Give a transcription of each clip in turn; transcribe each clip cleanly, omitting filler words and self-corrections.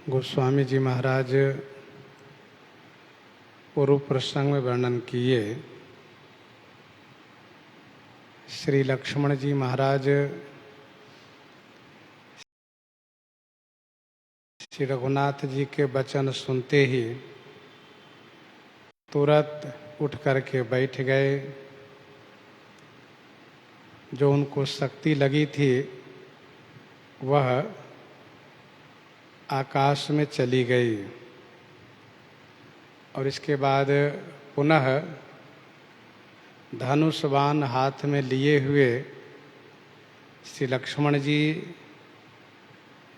गोस्वामी जी महाराज पूर्व प्रसंग में वर्णन किए। श्री लक्ष्मण जी महाराज श्री रघुनाथ जी के वचन सुनते ही तुरंत उठ करके बैठ गए। जो उनको शक्ति लगी थी वह आकाश में चली गई और इसके बाद पुनः धनुष बाण हाथ में लिए हुए श्री लक्ष्मण जी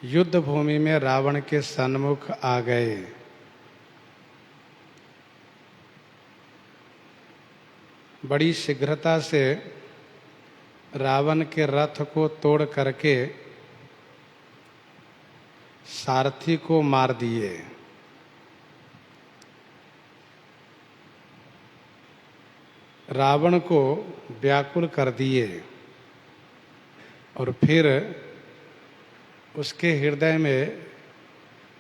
युद्ध भूमि में रावण के सन्मुख आ गए। बड़ी शीघ्रता से रावण के रथ को तोड़ करके सारथी को मार दिए। रावण को व्याकुल कर दिए और फिर उसके हृदय में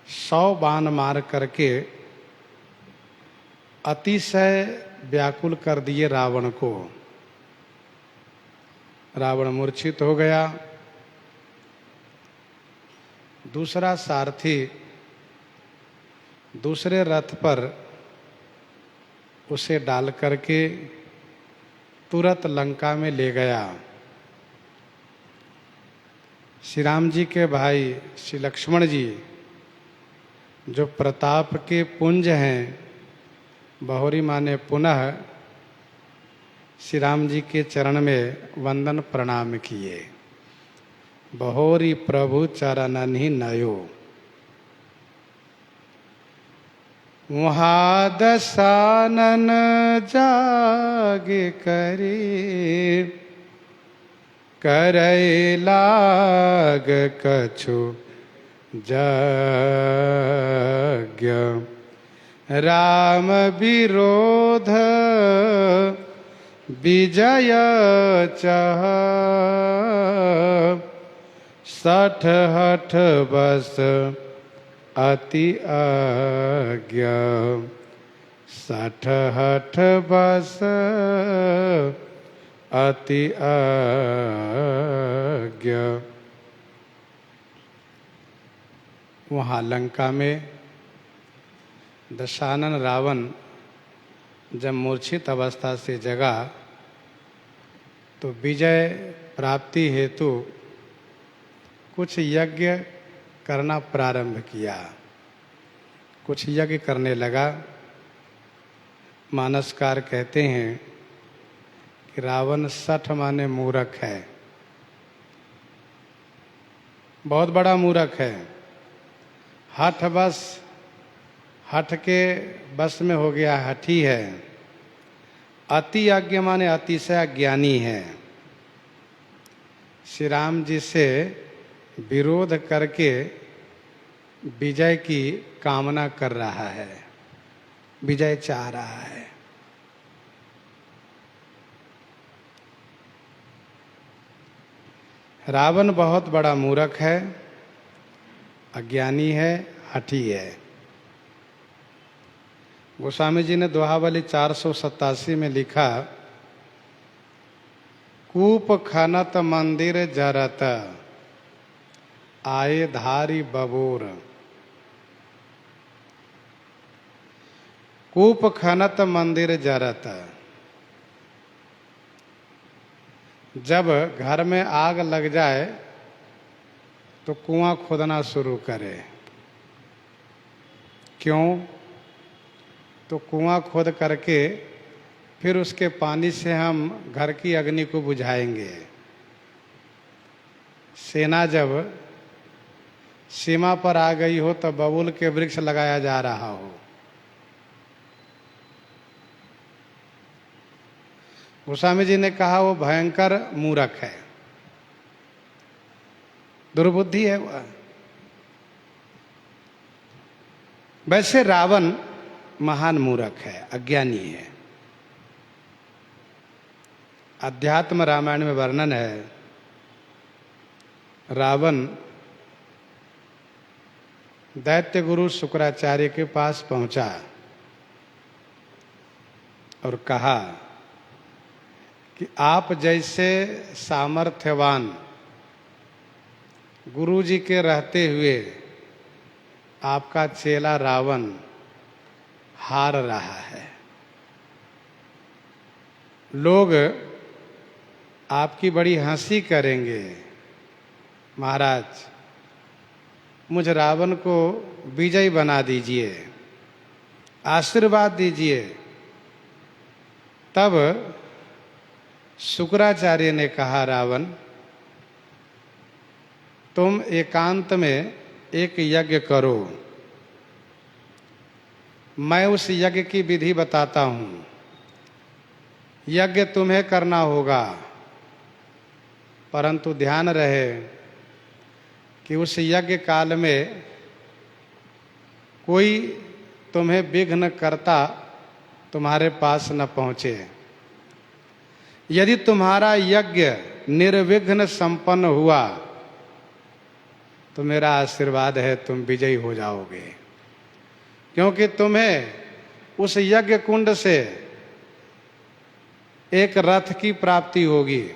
100 बाण मार करके अतिशय व्याकुल कर दिए रावण को। रावण मूर्छित हो गया। दूसरा सारथी दूसरे रथ पर उसे डाल करके तुरंत लंका में ले गया। श्री राम जी के भाई श्री लक्ष्मण जी जो प्रताप के पुंज हैं, बहुरी माँ ने पुनः श्री राम जी के चरण में वंदन प्रणाम किए। बहोरी प्रभु चरणनि नयो। वहाँ दसानन जागे करे, करे लाग कछु यज्ञ। राम विरोध विजय चह, 60 हठ बस अति आज्ञा। 60 हठ बस अति आज्ञा। वहाँ लंका में दशानन रावण जब मूर्छित अवस्था से जगा तो विजय प्राप्ति हेतु कुछ यज्ञ करना प्रारंभ किया। कुछ यज्ञ करने लगा। मानसकार कहते हैं कि रावण 60 माने मूर्ख है, बहुत बड़ा मूर्ख है। हठ बस, हठ के बस में हो गया, हठी है। अति यज्ञ माने अतिशय ज्ञानी है। श्री राम जी से विरोध करके विजय की कामना कर रहा है, विजय चाह रहा है। रावण बहुत बड़ा मूर्ख है, अज्ञानी है, हठी है। गोस्वामी जी ने दोहावली 487 में लिखा, कूप खनत मंदिर जरत, आए धारी बबूर। कूप खनत मंदिर जरत, जब घर में आग लग जाए तो कुआं खोदना शुरू करे। क्यों? तो कुआं खोद करके फिर उसके पानी से हम घर की अग्नि को बुझाएंगे। सेना जब सीमा पर आ गई हो तो बबूल के वृक्ष लगाया जा रहा हो। गोस्वामी जी ने कहा वो भयंकर मूर्ख है, दुर्बुद्धि है वह। वैसे रावण महान मूर्ख है, अज्ञानी है। अध्यात्म रामायण में वर्णन है, रावण दैत्य गुरु शुक्राचार्य के पास पहुंचा और कहा कि आप जैसे सामर्थ्यवान गुरु जी के रहते हुए आपका चेला रावण हार रहा है। लोग आपकी बड़ी हंसी करेंगे। महाराज, मुझ रावण को विजयी बना दीजिए, आशीर्वाद दीजिए। तब शुक्राचार्य ने कहा, रावण, तुम एकांत में एक यज्ञ करो, मैं उस यज्ञ की विधि बताता हूं। यज्ञ तुम्हें करना होगा, परंतु ध्यान रहे कि उस यज्ञ काल में कोई तुम्हें विघ्न करता तुम्हारे पास न पहुंचे। यदि तुम्हारा यज्ञ निर्विघ्न संपन्न हुआ तो मेरा आशीर्वाद है, तुम विजयी हो जाओगे, क्योंकि तुम्हें उस यज्ञ कुंड से एक रथ की प्राप्ति होगी,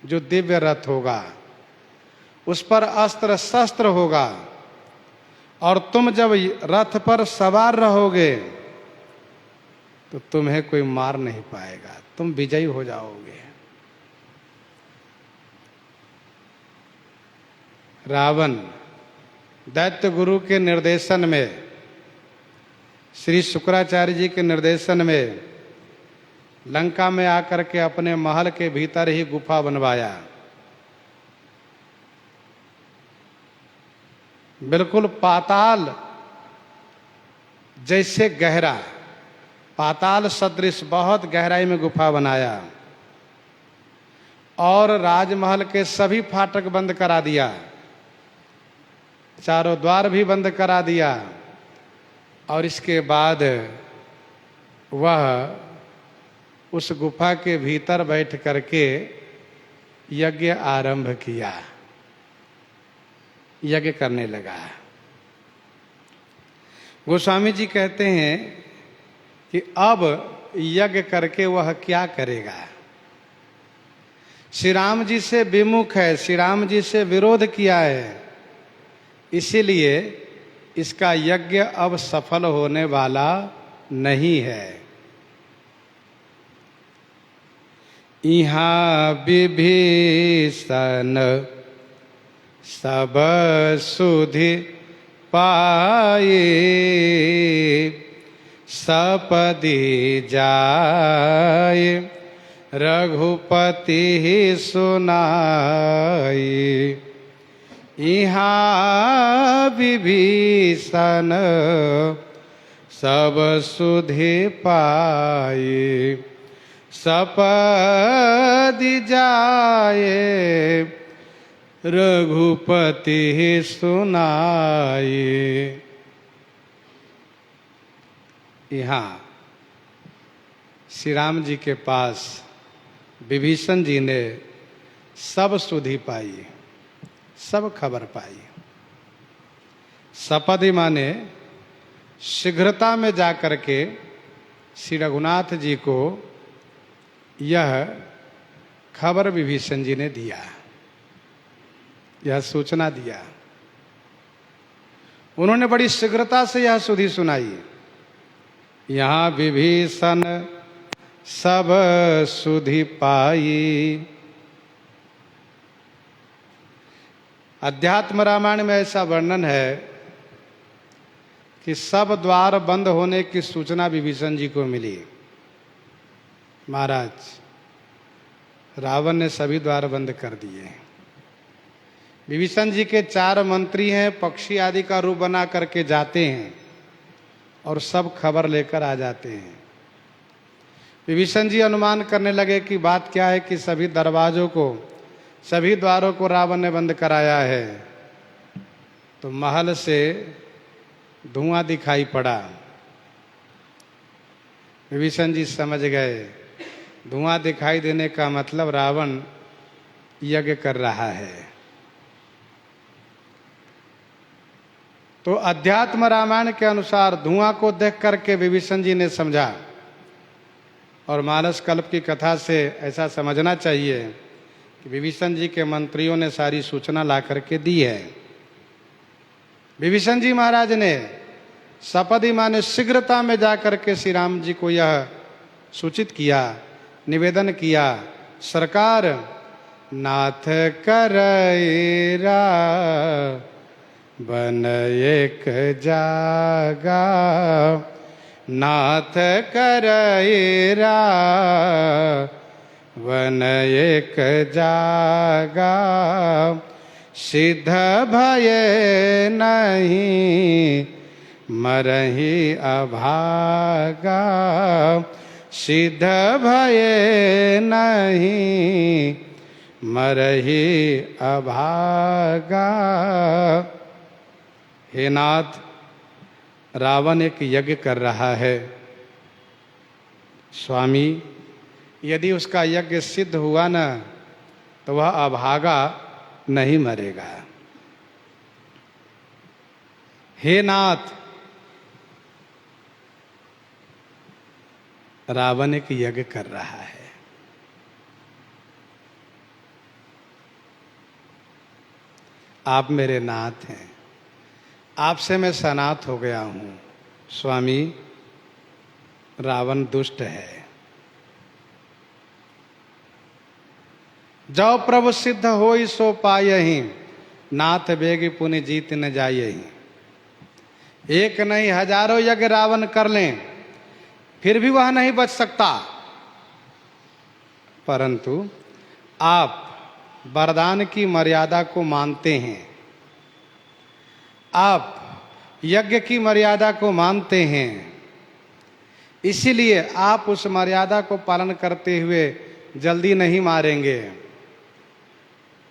जो दिव्य रथ होगा। उस पर अस्त्र शस्त्र होगा, और तुम जब रथ पर सवार रहोगे तो तुम्हें कोई मार नहीं पाएगा, तुम विजयी हो जाओगे। रावण दैत्य गुरु के निर्देशन में, श्री शुक्राचार्य जी के निर्देशन में लंका में आकर के अपने महल के भीतर ही गुफा बनवाया। बिल्कुल पाताल जैसे गहरा, पाताल सदृश बहुत गहराई में गुफा बनाया, और राजमहल के सभी फाटक बंद करा दिया, चारों द्वार भी बंद करा दिया। और इसके बाद वह उस गुफा के भीतर बैठ करके यज्ञ आरंभ किया, यज्ञ करने लगा। गोस्वामी जी कहते हैं कि अब यज्ञ करके वह क्या करेगा। श्री राम जी से विमुख है, श्री राम जी से विरोध किया है, इसीलिए इसका यज्ञ अब सफल होने वाला नहीं है। यहाँ विभीषण सब सुधि पाए, सपदि जाए रघुपति सुनाई। यहाँ विभीषण सब सुधि पाए, सपदि जाए रघुपति सुनाए। यहाँ श्री राम जी के पास विभीषण जी ने सब सुधि पाई, सब खबर पाई। सपदि माने शीघ्रता में जाकर के श्री रघुनाथ जी को यह खबर विभीषण जी ने दिया, यह सूचना दिया। उन्होंने बड़ी शीघ्रता से यह सुधि सुनाई। यहाँ विभीषण सब सुधि पाई। अध्यात्म रामायण में ऐसा वर्णन है कि सब द्वार बंद होने की सूचना विभीषण जी को मिली। महाराज, रावण ने सभी द्वार बंद कर दिए। विभीषण जी के 4 मंत्री हैं, पक्षी आदि का रूप बना करके जाते हैं और सब खबर लेकर आ जाते हैं। विभीषण जी अनुमान करने लगे कि बात क्या है कि सभी दरवाजों को, सभी द्वारों को रावण ने बंद कराया है। तो महल से धुआं दिखाई पड़ा। विभीषण जी समझ गए, धुआं दिखाई देने का मतलब रावण यज्ञ कर रहा है। तो अध्यात्म रामायण के अनुसार धुआं को देख करके विभीषण जी ने समझा, और मानस कल्प की कथा से ऐसा समझना चाहिए कि विभीषण जी के मंत्रियों ने सारी सूचना ला करके दी है। विभीषण जी महाराज ने सपदि माने शीघ्रता में जाकर के श्री राम जी को यह सूचित किया, निवेदन किया, सरकार नाथ करैरा बन एक जागा, नाथ करैरा वन एक जागा, सिद्ध भय नहीं मरहि अभागा, सिद्ध भय नहीं मरहि अभागा। हे नाथ, रावण एक यज्ञ कर रहा है। स्वामी, यदि उसका यज्ञ सिद्ध हुआ न तो वह अभागा नहीं मरेगा। हे नाथ, रावण एक यज्ञ कर रहा है। आप मेरे नाथ हैं, आपसे मैं सनाथ हो गया हूं। स्वामी, रावण दुष्ट है। जो प्रभु सिद्ध होई सो पायहि, नाथ बेगी पुनि जीत न जायहि। एक नहीं हजारों यज्ञ रावण कर लें फिर भी वह नहीं बच सकता, परंतु आप वरदान की मर्यादा को मानते हैं, आप यज्ञ की मर्यादा को मानते हैं, इसीलिए आप उस मर्यादा को पालन करते हुए जल्दी नहीं मारेंगे,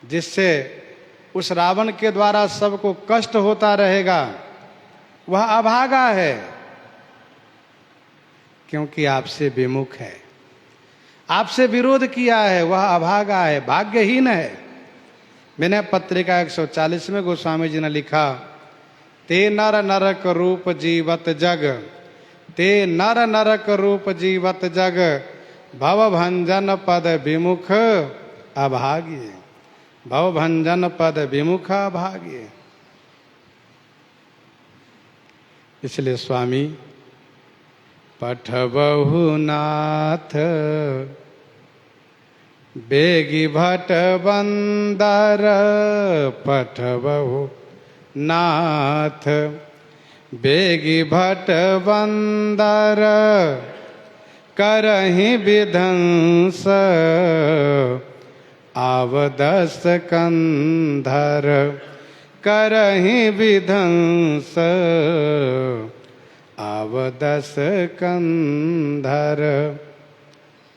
जिससे उस रावण के द्वारा सबको कष्ट होता रहेगा। वह अभागा है क्योंकि आपसे विमुख है, आपसे विरोध किया है, वह अभागा है, भाग्यहीन है। विनय पत्रिका 140 में गोस्वामी जी ने लिखा, ते नर नरक रूप जीवत जग, ते नर नरक रूप जीवत जग, भव भंजन पद विमुख अभाग्य, भव भंजन पद विमुख अभाग्य। इसलिए स्वामी, पठबहु नाथ बेगी भट बंदर, पठबहु नाथ बेगी भट बंदर, करहि विध्वंस आवदस कंधर, करहि विध्वंस आवदस कंधर,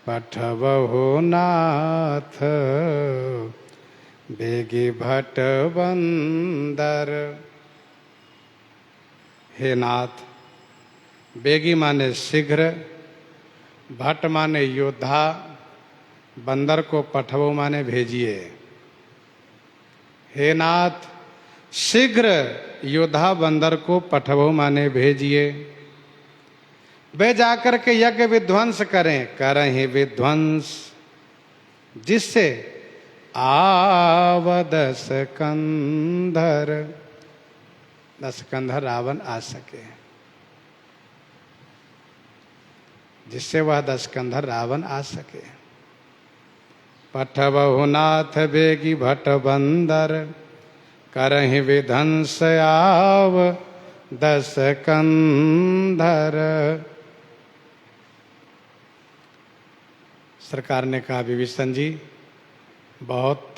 पठबहु नाथ बेगी भट बंदर। हे नाथ, बेगी माने शीघ्र, भट्ट माने योद्धा, बंदर को पठबहु माने भेजिए। हे नाथ, शीघ्र योद्धा बंदर को पठबहु माने भेजिए, वे जाकर के यज्ञ विध्वंस करें, करें विध्वंस, जिससे आवदस कंधर, दस कंधर रावण आ सके, जिससे वह दस कंधर रावण आ सके। पठबहु नाथ बेगी भट बंदर, करहि विध्वंस आव दस कंधर। सरकार ने कहा, विभीषण जी, बहुत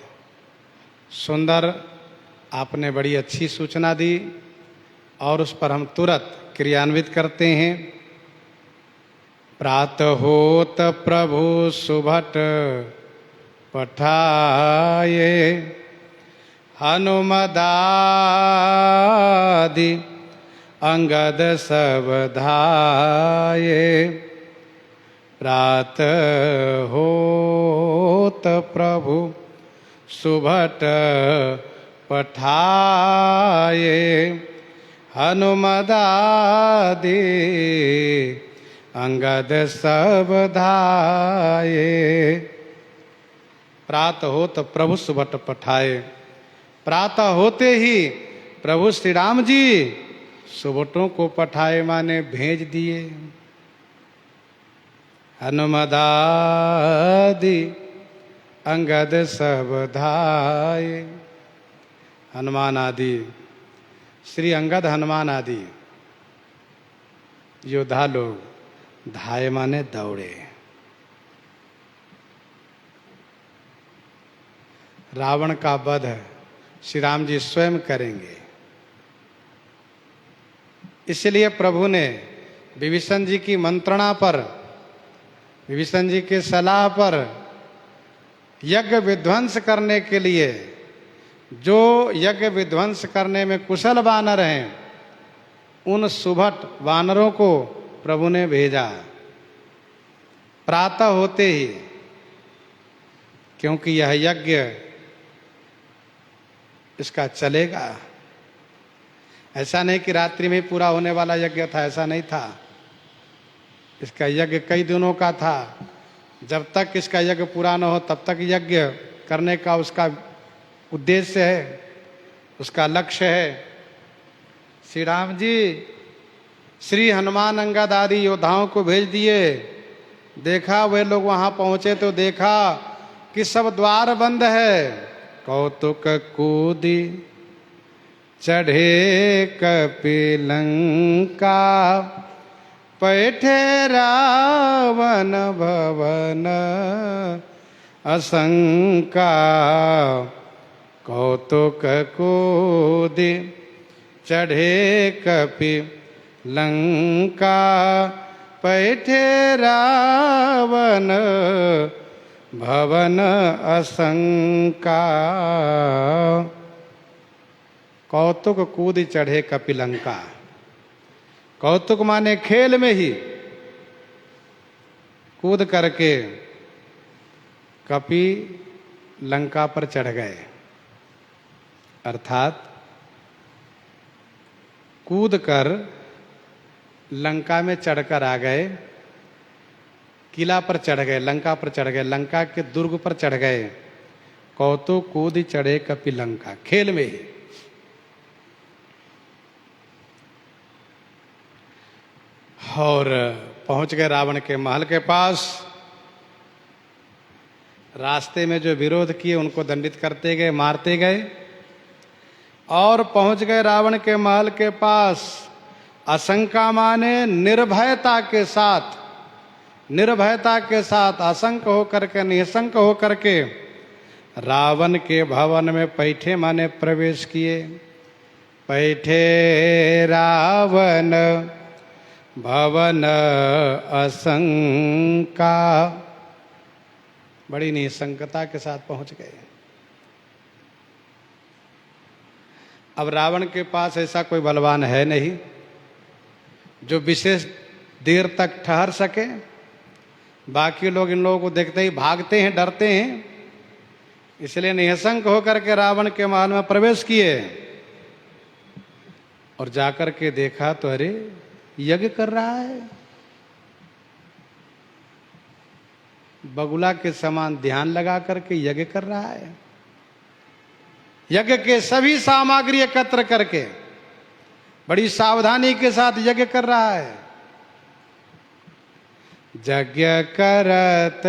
सुंदर, आपने बड़ी अच्छी सूचना दी और उस पर हम तुरंत क्रियान्वित करते हैं। प्रातः होत प्रभु सुभट पठाये, हनुमदादि अंगद सब धाये, प्रातः होत प्रभु सुभट पठाये, हनुमदादि अंगद सब धाये। प्रातः होत प्रभु सुबट पठाए। प्रातः होते ही प्रभु श्री राम जी सुबटों को पठाए माने भेज दिए। हनुमदादि अंगद सब धाये। हनुमान आदि श्री अंगद हनुमान आदि योद्धा लोग धाये माने दौड़े। रावण का वध श्री राम जी स्वयं करेंगे। इसलिए प्रभु ने विभीषण जी की मंत्रणा पर, विभीषण जी की सलाह पर यज्ञ विध्वंस करने के लिए, जो यज्ञ विध्वंस करने में कुशल वानर हैं, उन सुभट वानरों को प्रभु ने भेजा प्रातः होते ही। क्योंकि यह यज्ञ इसका चलेगा। ऐसा नहीं कि रात्रि में पूरा होने वाला यज्ञ था, ऐसा नहीं था। इसका यज्ञ कई दिनों का था। जब तक इसका यज्ञ पूरा न हो तब तक यज्ञ करने का उसका उद्देश्य है, उसका लक्ष्य है। श्री राम जी श्री हनुमान अंगद आदि योद्धाओं को भेज दिए। देखा वे लोग वहां पहुंचे तो देखा कि सब द्वार बंद है। कौतुक कूदी चढ़े कपिलंका, पैठे रावण भवन असंका। कौतुक कूदी चढ़े कपिलंका, पैठे रावण भवन असंका। कौतुक कूद चढ़े कपिलंका। कौतुक माने खेल में ही कूद करके कपि लंका पर चढ़ गए। अर्थात कूद कर लंका में चढ़कर आ गए, किला पर चढ़ गए, लंका पर चढ़ गए, लंका के दुर्ग पर चढ़ गए। कौतुक कूद चढ़े कपिलंका, खेल में ही। और पहुंच गए रावण के महल के पास। रास्ते में जो विरोध किए उनको दंडित करते गए, मारते गए, और पहुंच गए रावण के महल के पास। आशंका माने निर्भयता के साथ, निर्भयता के साथ आशंक होकर के, निशंक होकर के रावण के भवन में पैठे माने प्रवेश किए। पैठे रावण भवन असंका। बड़ी निशंकता के साथ पहुंच गए। अब रावण के पास ऐसा कोई बलवान है नहीं जो विशेष देर तक ठहर सके। बाकी लोग इन लोगों को देखते ही भागते हैं, डरते हैं। इसलिए निशंक होकर के रावण के महल में प्रवेश किए और जाकर के देखा तो अरे यज्ञ कर रहा है। बगुला के समान ध्यान लगा करके यज्ञ कर रहा है। यज्ञ के सभी सामग्री एकत्र करके बड़ी सावधानी के साथ यज्ञ कर रहा है। यज्ञ करत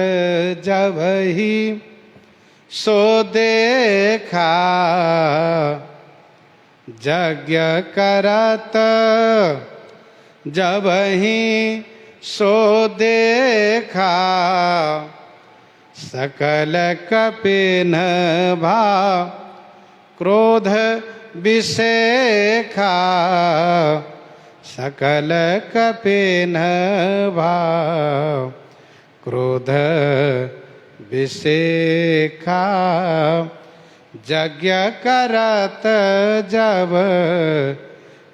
जब ही सो देखा, यज्ञ करत जब ही सो देखा, सकल कपिन भा क्रोध विषेखा, सकल कपिन भा क्रोध विषेखा। यज्ञ करत जब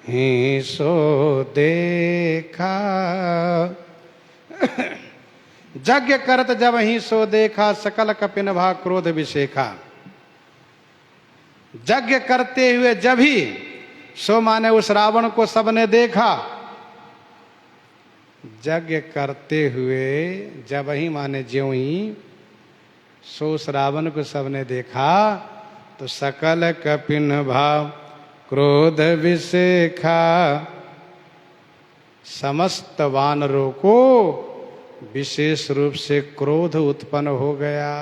ही सो देखा। यज्ञ करत जब ही सो देखा, सकल कपिन भा क्रोध विषेखा। यज्ञ करते हुए जब ही सो माने उस रावण को सबने देखा। यज्ञ करते हुए जब ही माने ज्यों ही सो उस रावण को सबने देखा तो सकल कपिन भाव क्रोध विशेखा। समस्त वानरों को विशेष रूप से क्रोध उत्पन्न हो गया।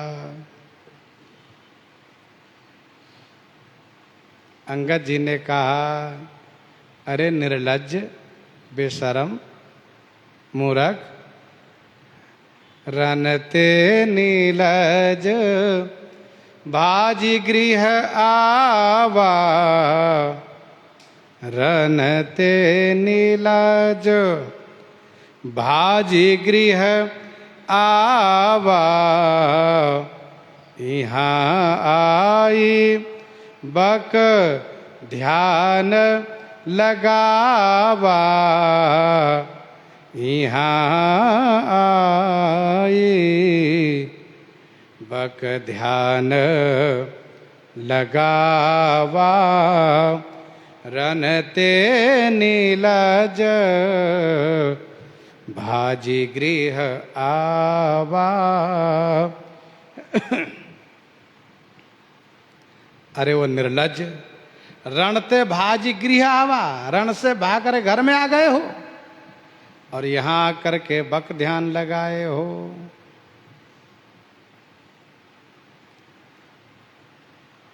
अंगद जी ने कहा, अरे निर्लज्ज, बेशरम, मूर्ख, रनते नीलज भाजी गृह आवा। रनते नीलज भाजी गृह आवा। यहाँ आई बक ध्यान लगावा। यहाँ आई बक ध्यान लगावा। रनते नीलज भाजी गृह आवा। अरे वो निर्लज, रणते भाजी गृह आवा, रण से भाग कर घर में आ गए हो और यहां आकर के बक ध्यान लगाए हो।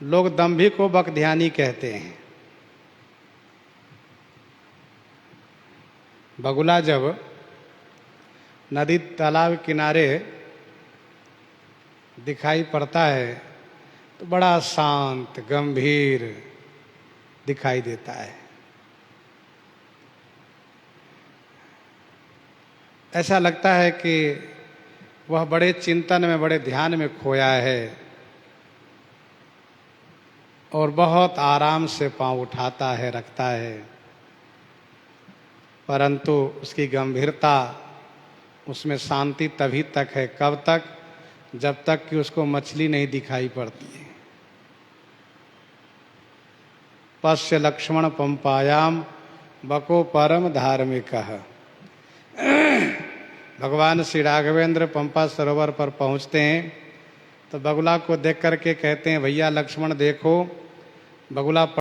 लोग दंभी को बक ध्यानी कहते हैं। बगुला जब नदी तालाब किनारे दिखाई पड़ता है तो बड़ा शांत गंभीर दिखाई देता है। ऐसा लगता है कि वह बड़े चिंतन में, बड़े ध्यान में खोया है और बहुत आराम से पांव उठाता है, रखता है, परंतु उसकी गंभीरता, उसमें शांति तभी तक है, कब तक? जब तक कि उसको मछली नहीं दिखाई पड़ती है। पश्य लक्ष्मण पंपायाम बको परम धार्मिक। भगवान श्री राघवेंद्र पंपा सरोवर पर पहुंचते हैं तो बगुला को देख करके कहते हैं, भैया लक्ष्मण देखो, बगुला